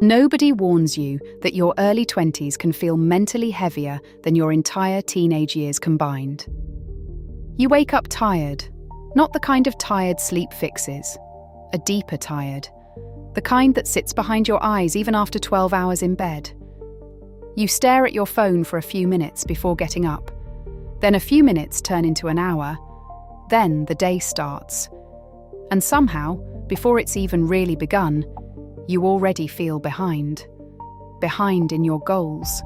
Nobody warns you that your early 20s can feel mentally heavier than your entire teenage years combined. You wake up tired, not the kind of tired sleep fixes, a deeper tired, the kind that sits behind your eyes even after 12 hours in bed. You stare at your phone for a few minutes before getting up. Then a few minutes turn into an hour. Then the day starts. And somehow, before it's even really begun, you already feel behind. Behind in your goals.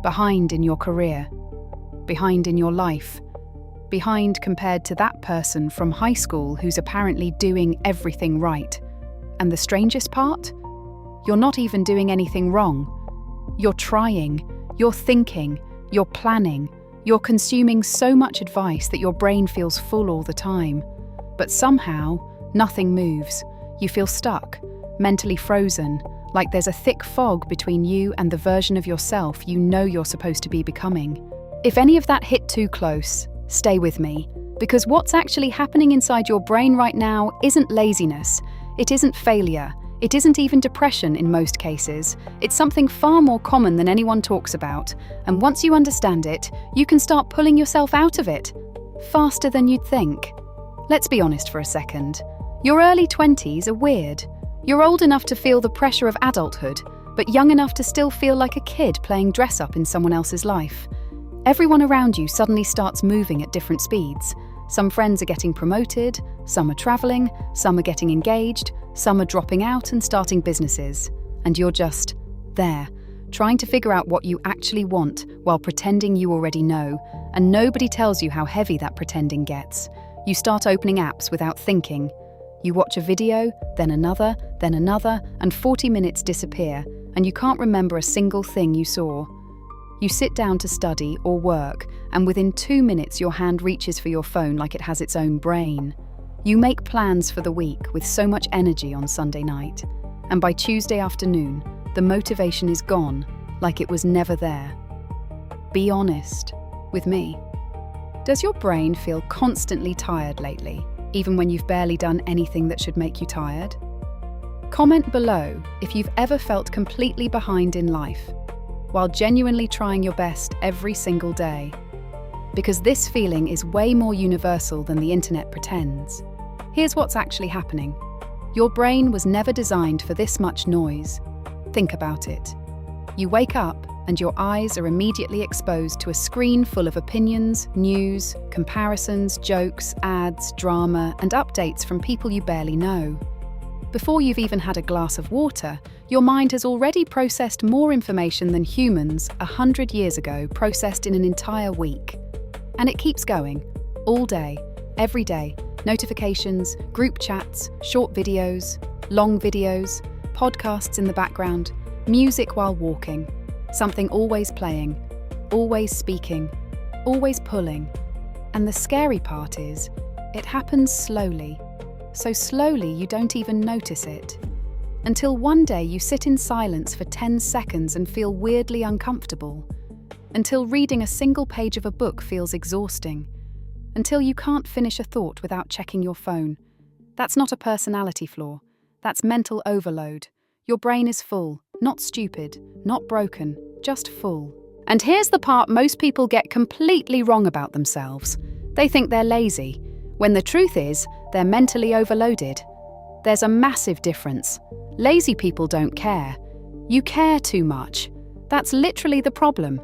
Behind in your career. Behind in your life. Behind compared to that person from high school who's apparently doing everything right. And the strangest part? You're not even doing anything wrong. You're trying, you're thinking, you're planning, you're consuming so much advice that your brain feels full all the time. But somehow, nothing moves. You feel stuck, mentally frozen, like there's a thick fog between you and the version of yourself you know you're supposed to be becoming. If any of that hit too close, stay with me, because what's actually happening inside your brain right now isn't laziness, it isn't failure, it isn't even depression in most cases. It's something far more common than anyone talks about, and once you understand it, you can start pulling yourself out of it, faster than you'd think. Let's be honest for a second. Your early 20s are weird. You're old enough to feel the pressure of adulthood, but young enough to still feel like a kid playing dress-up in someone else's life. Everyone around you suddenly starts moving at different speeds. Some friends are getting promoted, some are traveling, some are getting engaged, some are dropping out and starting businesses. And you're just there, trying to figure out what you actually want while pretending you already know, and nobody tells you how heavy that pretending gets. You start opening apps without thinking. You watch a video, then another, and 40 minutes disappear, and you can't remember a single thing you saw. You sit down to study or work, and within 2 minutes your hand reaches for your phone like it has its own brain. You make plans for the week with so much energy on Sunday night, and by Tuesday afternoon, the motivation is gone, like it was never there. Be honest with me. Does your brain feel constantly tired lately, even when you've barely done anything that should make you tired? Comment below if you've ever felt completely behind in life, while genuinely trying your best every single day. Because this feeling is way more universal than the internet pretends. Here's what's actually happening. Your brain was never designed for this much noise. Think about it. You wake up and your eyes are immediately exposed to a screen full of opinions, news, comparisons, jokes, ads, drama, and updates from people you barely know. Before you've even had a glass of water, your mind has already processed more information than humans 100 years ago processed in an entire week. And it keeps going, all day, every day. Notifications, group chats, short videos, long videos, podcasts in the background, music while walking, something always playing, always speaking, always pulling. And the scary part is, it happens slowly. So slowly you don't even notice it. Until one day you sit in silence for 10 seconds and feel weirdly uncomfortable. Until reading a single page of a book feels exhausting. Until you can't finish a thought without checking your phone. That's not a personality flaw. That's mental overload. Your brain is full, not stupid, not broken, just full. And here's the part most people get completely wrong about themselves. They think they're lazy, when the truth is, they're mentally overloaded. There's a massive difference. Lazy people don't care. You care too much. That's literally the problem.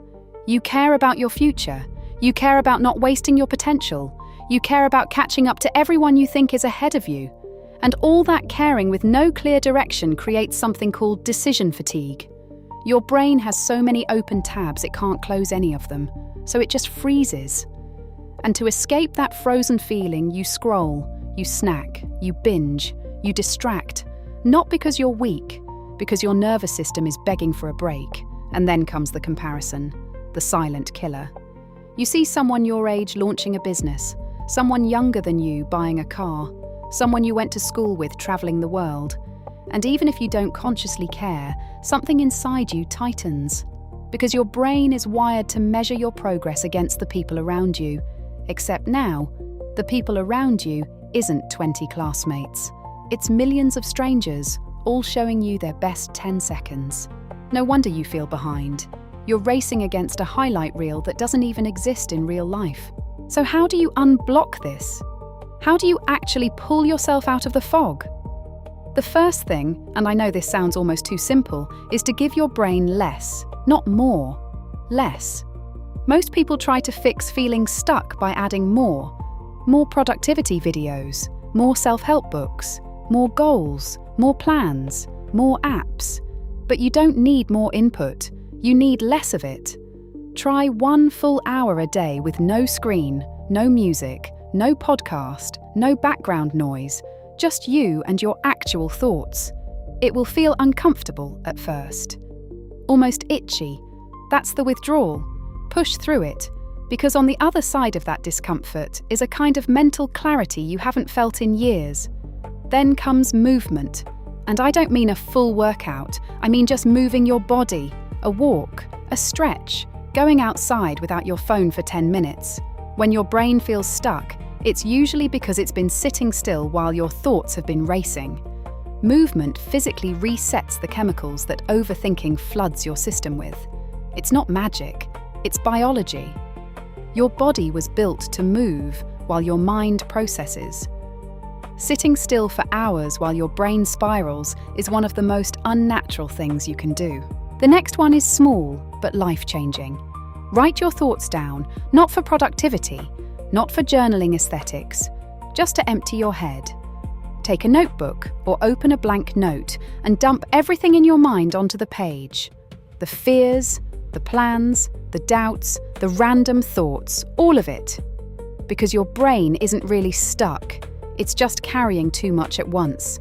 You care about your future. You care about not wasting your potential. You care about catching up to everyone you think is ahead of you. And all that caring with no clear direction creates something called decision fatigue. Your brain has so many open tabs it can't close any of them, so it just freezes. And to escape that frozen feeling, you scroll, you snack, you binge, you distract, not because you're weak, because your nervous system is begging for a break. And then comes the comparison, the silent killer. You see someone your age launching a business, someone younger than you buying a car, someone you went to school with traveling the world. And even if you don't consciously care, something inside you tightens. Because your brain is wired to measure your progress against the people around you. Except now, the people around you isn't 20 classmates. It's millions of strangers, all showing you their best 10 seconds. No wonder you feel behind. You're racing against a highlight reel that doesn't even exist in real life. So how do you unblock this? How do you actually pull yourself out of the fog? The first thing, and I know this sounds almost too simple, is to give your brain less, not more. Less. Most people try to fix feeling stuck by adding more. More productivity videos, more self-help books, more goals, more plans, more apps. But you don't need more input, you need less of it. Try 1 full hour a day with no screen, no music, no podcast, no background noise, just you and your actual thoughts. It will feel uncomfortable at first. Almost itchy. That's the withdrawal. Push through it, because on the other side of that discomfort is a kind of mental clarity you haven't felt in years. Then comes movement. And I don't mean a full workout, I mean just moving your body, a walk, a stretch, going outside without your phone for 10 minutes. When your brain feels stuck, it's usually because it's been sitting still while your thoughts have been racing. Movement physically resets the chemicals that overthinking floods your system with. It's not magic, it's biology. Your body was built to move while your mind processes. Sitting still for hours while your brain spirals is one of the most unnatural things you can do. The next one is small, but life-changing. Write your thoughts down, not for productivity, not for journaling aesthetics, just to empty your head. Take a notebook or open a blank note and dump everything in your mind onto the page. The fears, the plans, the doubts, the random thoughts, all of it. Because your brain isn't really stuck, it's just carrying too much at once.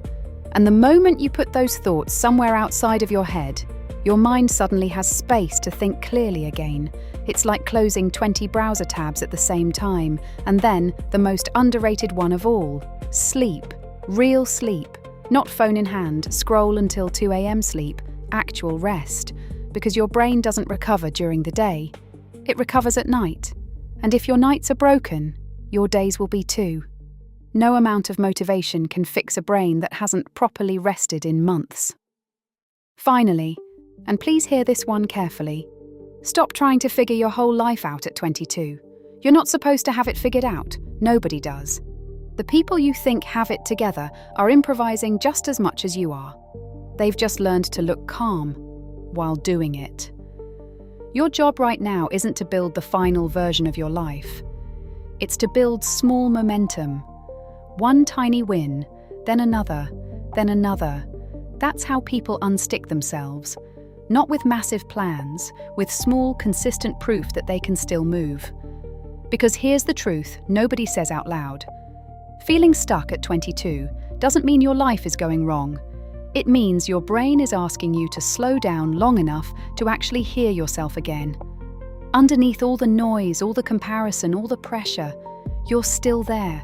And the moment you put those thoughts somewhere outside of your head, your mind suddenly has space to think clearly again. It's like closing 20 browser tabs at the same time. And then, the most underrated one of all, sleep. Real sleep. Not phone in hand, scroll until 2 a.m. sleep, actual rest. Because your brain doesn't recover during the day. It recovers at night. And if your nights are broken, your days will be too. No amount of motivation can fix a brain that hasn't properly rested in months. Finally, and please hear this one carefully, stop trying to figure your whole life out at 22. You're not supposed to have it figured out. Nobody does. The people you think have it together are improvising just as much as you are. They've just learned to look calm while doing it. Your job right now isn't to build the final version of your life. It's to build small momentum. One tiny win, then another, then another. That's how people unstick themselves. Not with massive plans, with small, consistent proof that they can still move. Because here's the truth nobody says out loud. Feeling stuck at 22 doesn't mean your life is going wrong. It means your brain is asking you to slow down long enough to actually hear yourself again. Underneath all the noise, all the comparison, all the pressure, you're still there.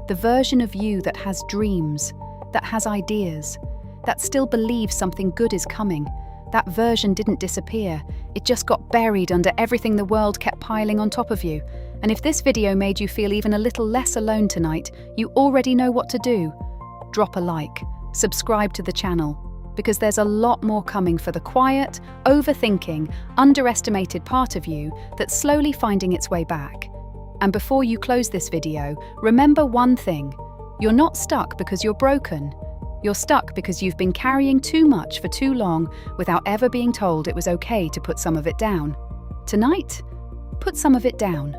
The version of you that has dreams, that has ideas, that still believes something good is coming. That version didn't disappear. It just got buried under everything the world kept piling on top of you. And if this video made you feel even a little less alone tonight, you already know what to do. Drop a like, subscribe to the channel, because there's a lot more coming for the quiet, overthinking, underestimated part of you that's slowly finding its way back. And before you close this video, remember one thing. You're not stuck because you're broken. You're stuck because you've been carrying too much for too long without ever being told it was okay to put some of it down. Tonight, put some of it down.